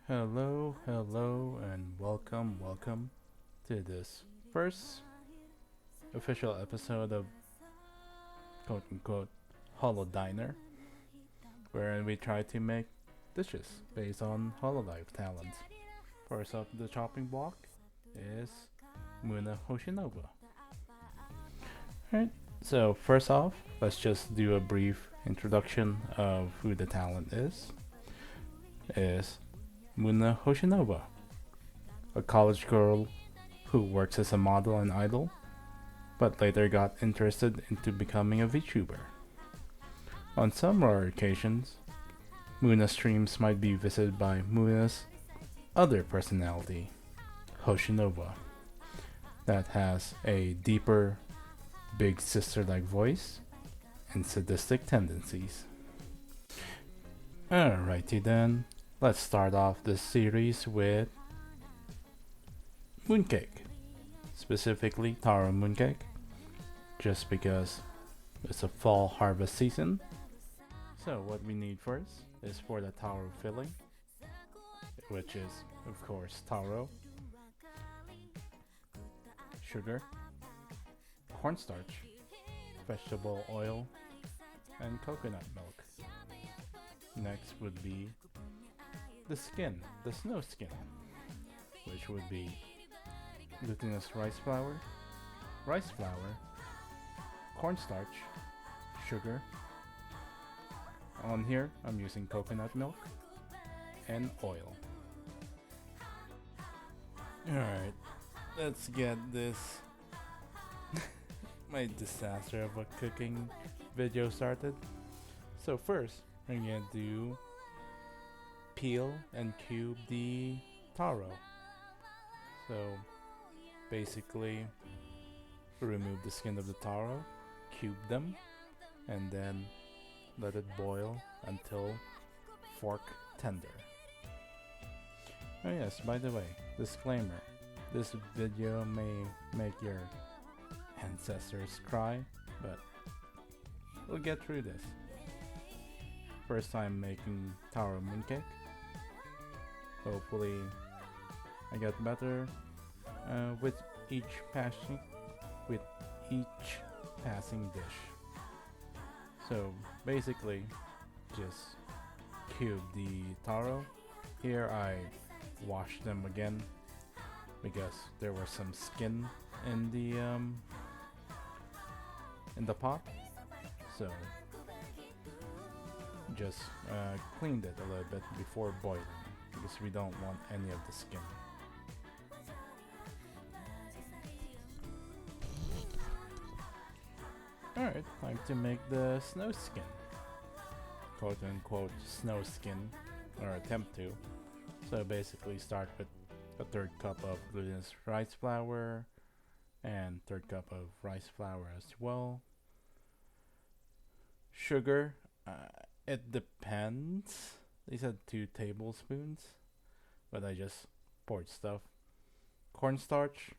Hello, and welcome to this first official episode of quote unquote holodiner, wherein we try to make dishes based on hololive talents. First up the chopping block is Moona Hoshinova. Alright, so first off, let's just do a brief introduction of who the talent is Moona Hoshinova, a college girl who works as a model and idol, but later got interested into becoming a VTuber. On some rare occasions, Moona's streams might be visited by Moona's other personality, Hoshinova, that has a deeper, big sister-like voice and sadistic tendencies. Alrighty then, let's start off this series with mooncake, specifically taro mooncake, just because it's a fall harvest season. So what we need first is for the taro filling, which is of course taro, sugar, cornstarch, vegetable oil, and coconut milk. Next would be the skin, the snow skin, which would be glutinous rice flour, cornstarch, sugar. On here, I'm using coconut milk and oil. Alright, let's get this my disaster of a cooking video started. So first, I'm gonna do peel and cube the taro. So basically, remove the skin of the taro, cube them, and then let it boil until fork tender. Oh yes, by the way, disclaimer, this video may make your ancestors cry, but we'll get through this. First time making taro mooncake. Hopefully I get better with each passing dish. So basically, just cube the taro. Here I washed them again because there was some skin in the pot. So just cleaned it a little bit before boiling because we don't want any of the skin. Alright, time to make the snow skin. Quote unquote snow skin, or attempt to. So basically start with a third cup of glutinous rice flour and third cup of rice flour as well. Sugar, it depends. They said 2 tablespoons, but I just poured stuff. Cornstarch,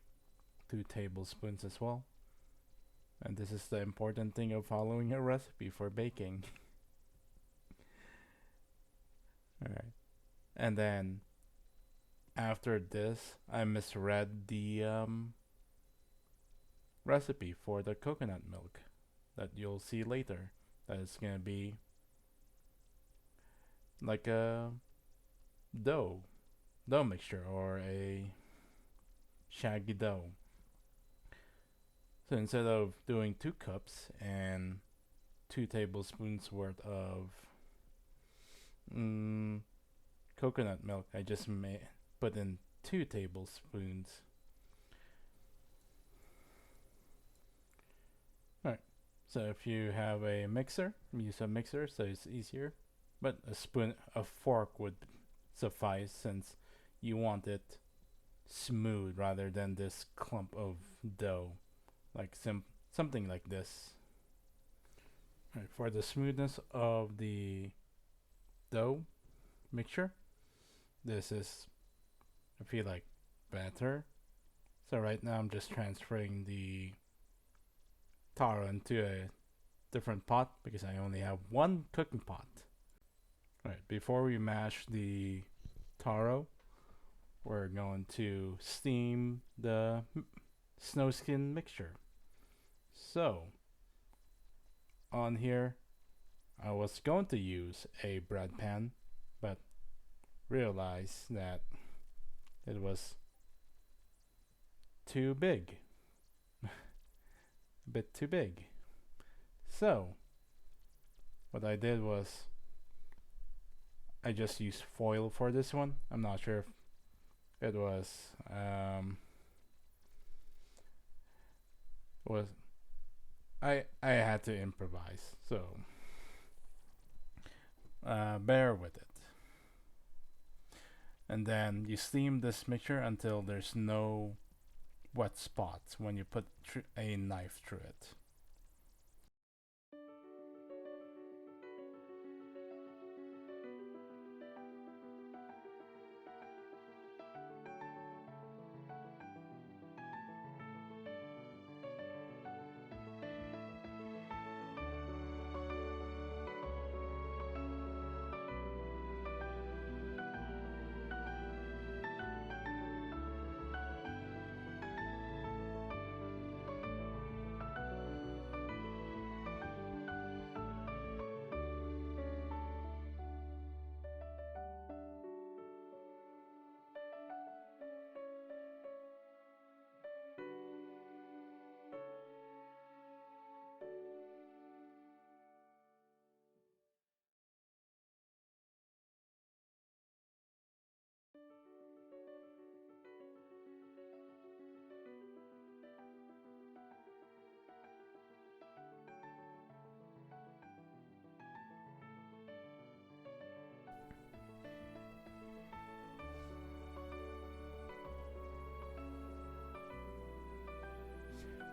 2 tablespoons as well. And this is the important thing of following a recipe for baking. Alright. And then after this, I misread the recipe for the coconut milk that you'll see later. That is gonna be like a dough mixture or a shaggy dough. So instead of doing 2 cups and 2 tablespoons worth of coconut milk, I just put in 2 tablespoons. Alright, so if you have a mixer, use a mixer so it's easier. But a fork would suffice since you want it smooth rather than this clump of dough. Like something like this. Right, for the smoothness of the dough mixture, this is, I feel like, better. So right now I'm just transferring the taro into a different pot because I only have one cooking pot. Right, before we mash the taro, we're going to steam the snow skin mixture. So, on here, I was going to use a bread pan, but realized that it was too big. A bit too big. So, what I did was I just used foil for this one. I'm not sure if it was I had to improvise, so bear with it. And then you steam this mixture until there's no wet spots when you put a knife through it.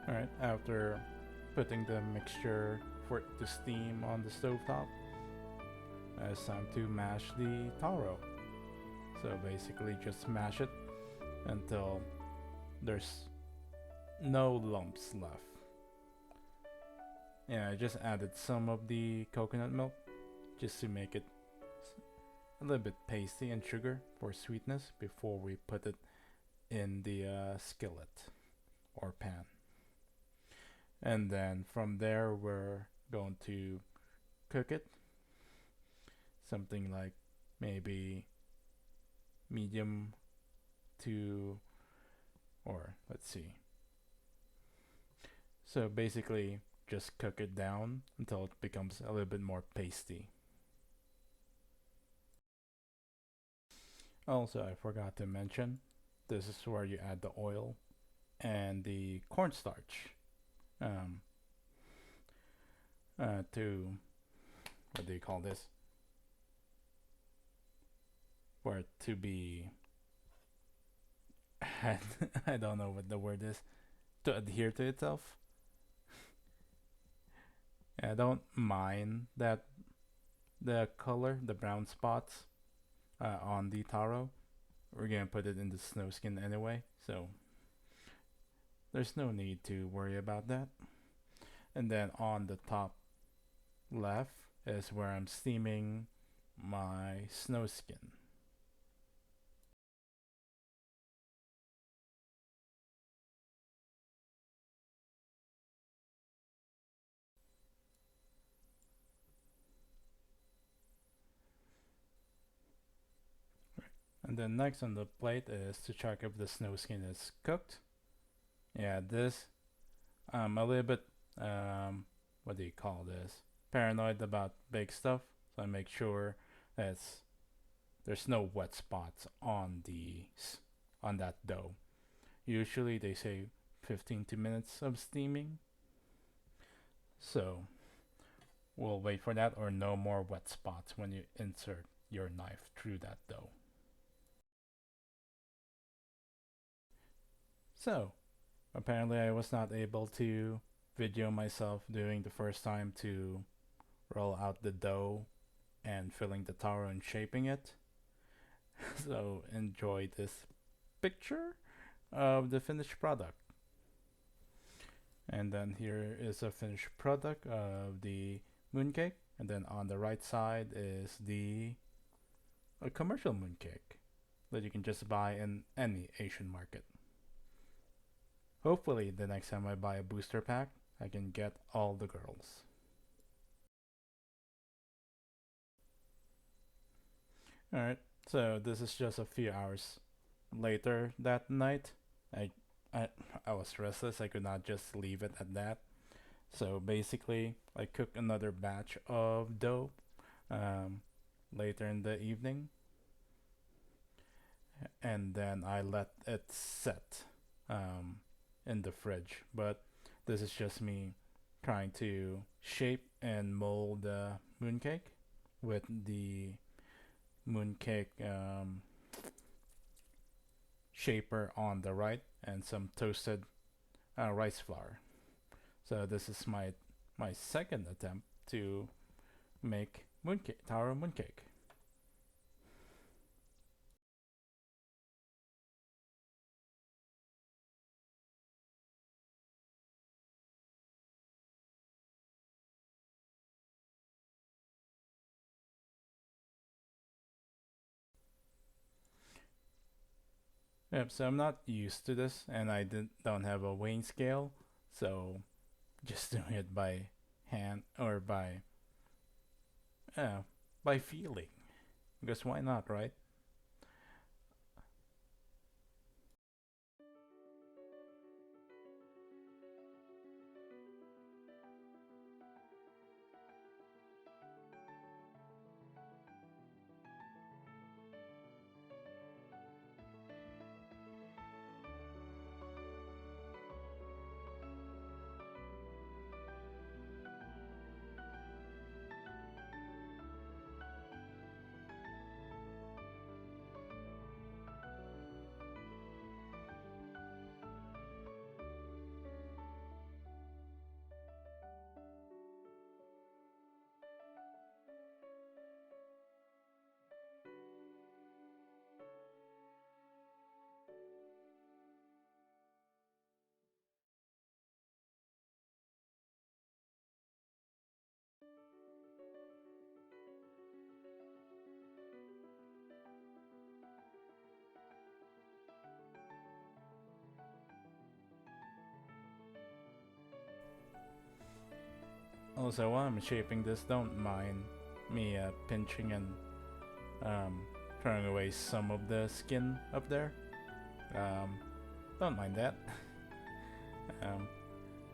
Alright, after putting the mixture for it to steam on the stovetop, it's time to mash the taro. So basically just mash it until there's no lumps left. Yeah, I just added some of the coconut milk just to make it a little bit pasty and sugar for sweetness before we put it in the skillet or pan. And then from there we're going to cook it something like maybe medium to, or let's see, so basically just cook it down until it becomes a little bit more pasty. Also, I forgot to mention, this is where you add the oil and the cornstarch um, to, what do you call this, for it to be I don't know what the word is, to adhere to itself. I don't mind that the color, the brown spots on the taro. We're gonna put it in the snow skin anyway, so there's no need to worry about that. And then on the top left is where I'm steaming my snow skin. And then next on the plate is to check if the snow skin is cooked. Yeah, this I'm a little bit what do you call this? Paranoid about big stuff, so I make sure that there's no wet spots on on that dough. Usually they say 15 to minutes of steaming, so we'll wait for that, or no more wet spots when you insert your knife through that dough. So apparently I was not able to video myself doing the first time to roll out the dough and filling the taro and shaping it. So enjoy this picture of the finished product. And then here is a finished product of the mooncake. And then on the right side is the a commercial mooncake. that you can just buy in any Asian market. Hopefully, the next time I buy a booster pack, I can get all the girls. Alright, so this is just a few hours later that night. I, I, I was restless, I could not just leave it at that. So basically, I cooked another batch of dough um, later in the evening, and then I let it set in the fridge. But this is just me trying to shape and mold the mooncake with the mooncake shaper on the right and some toasted rice flour. So this is my second attempt to make mooncake, taro mooncake. Yep, so I'm not used to this, and I don't have a weighing scale, so just doing it by hand or uh, by feeling. Because why not, right? Also, while I'm shaping this, don't mind me pinching and um, throwing away some of the skin up there. Um, don't mind that. um,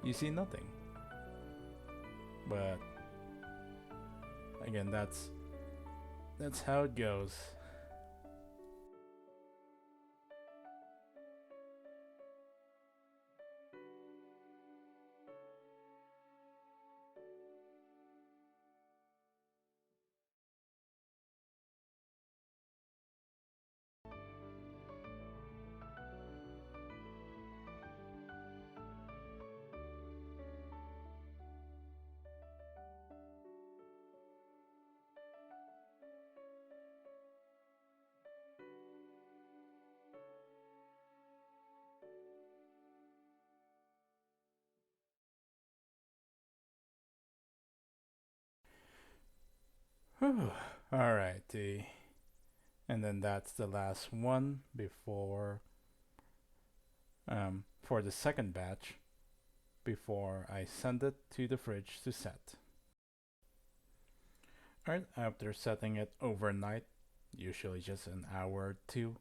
you see nothing. But again, that's how it goes. Alrighty. And then that's the last one before for the second batch before I send it to the fridge to set. Alright, after setting it overnight, usually just an hour or two,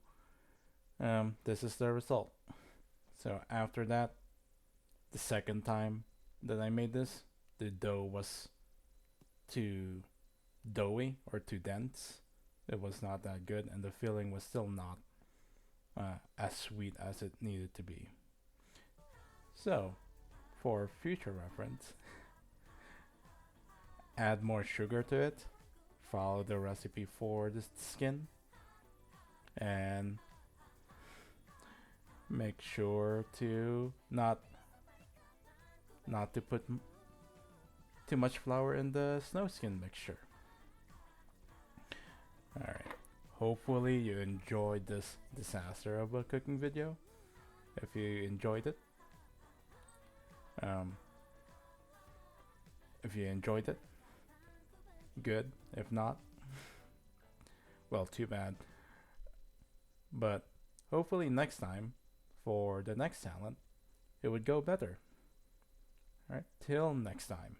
this is the result. So after that, the second time that I made this, the dough was too doughy or too dense. It was not that good, and the filling was still not as sweet as it needed to be. So, for future reference, add more sugar to it, follow the recipe for the skin, and make sure to not to put too much flour in the snow skin mixture. Alright. Hopefully you enjoyed this disaster of a cooking video. If you enjoyed it, um, if you enjoyed it, good. If not, well, too bad. But hopefully next time, for the next talent, it would go better. Alright, till next time.